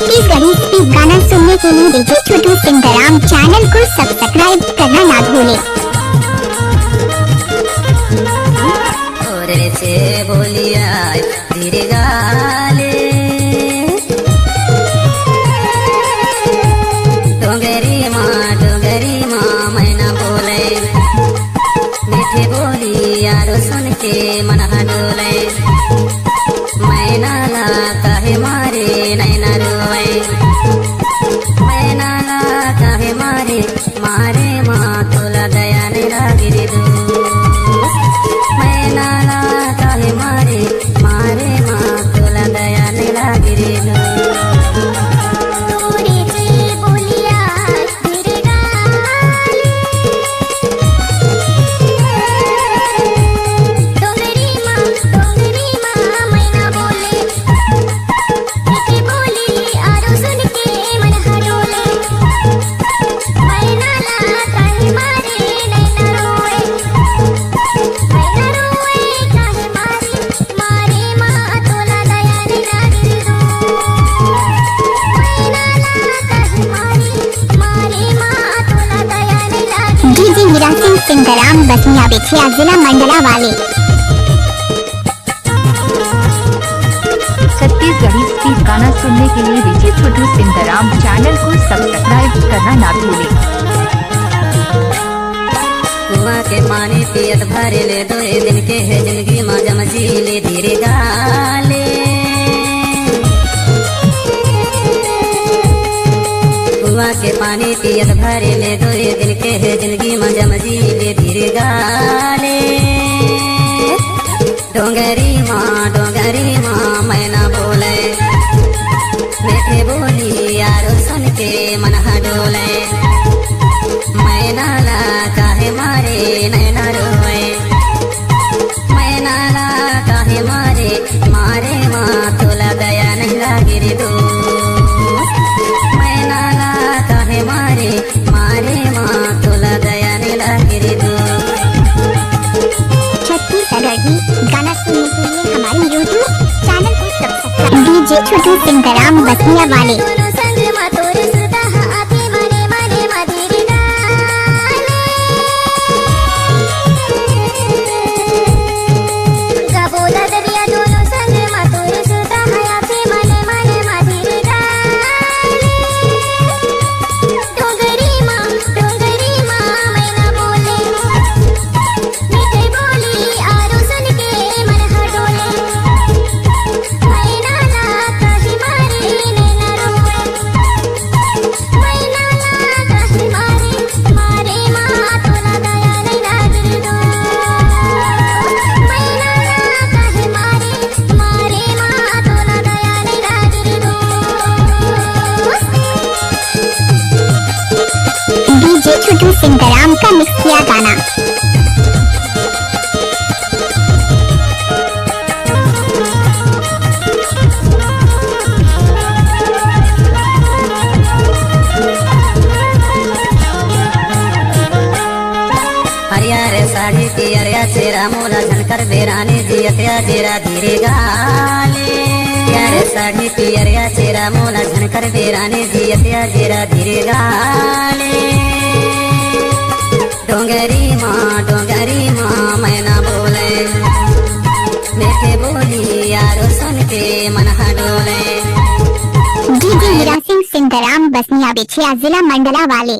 Chhattisgarhi speed गाना सुनने के लिए डीजे छोटू सिंगराम चैनल को सब्सक्राइब करना ना भूले। से बोलिया धीरे गाले डोंगरी माँ मैना बोले मीठी बोली यारो सुन के मन डोले मैना ला काहे मारे नैना रोए मैना ला काहे मारे मारे माँ तोला दया ने लागिरी दो मैना ला काहे मारे मारे माँ तोला दया ने लागिरी दो सिंगराम बसनिया बेचिया जिला मंडला वाले। छत्तीसगढ़ी स्पीड गाना सुनने के लिए डीजे छोटू सिंगराम चैनल को सब्सक्राइब करना ना भूले। कुआं के पानी पियत भरे ले दो दिन के है जिंदगी माँ जमजी ले धीरे गाले कुआं के पानी पियत भरे ले दो दिन के है जिंदगी माँ जमजी ले धीरे गाले डोंगरी माँ मैना बोले मीठे बोली यारो सुन के मन डोले मैना ला काहे मारे नैना रोए मैना ला काहे मारे मारे माँ तोला दया नहीं लागिरी दो मैना ला काहे मारे मारे माँ तोला दया नहीं लागिरी दो। छत्तीसगढ़ी गाना सुनने के लिए हमारे यूट्यूब चैनल को सब्सक्राइब डीजे छोटू सिंगराम बसनिया वाले। छोटू सिंगराम का मिक्स किया गाना। हरियारे साड़ी की अरिया चेरा मोला झनकर बेरानी जी अत्या जेरा धीरे गाले यारे साड़ी की अरिया चेरा मोला झनकर बेरानी जी अत्या जेरा धीरे गाले डोंगरी माँ मैना बोले मीठे बोली यारो सुन के मन डोले डीजे हीरा सिंह सिंगराम बसनिया बेचिया जिला मंडला वाले।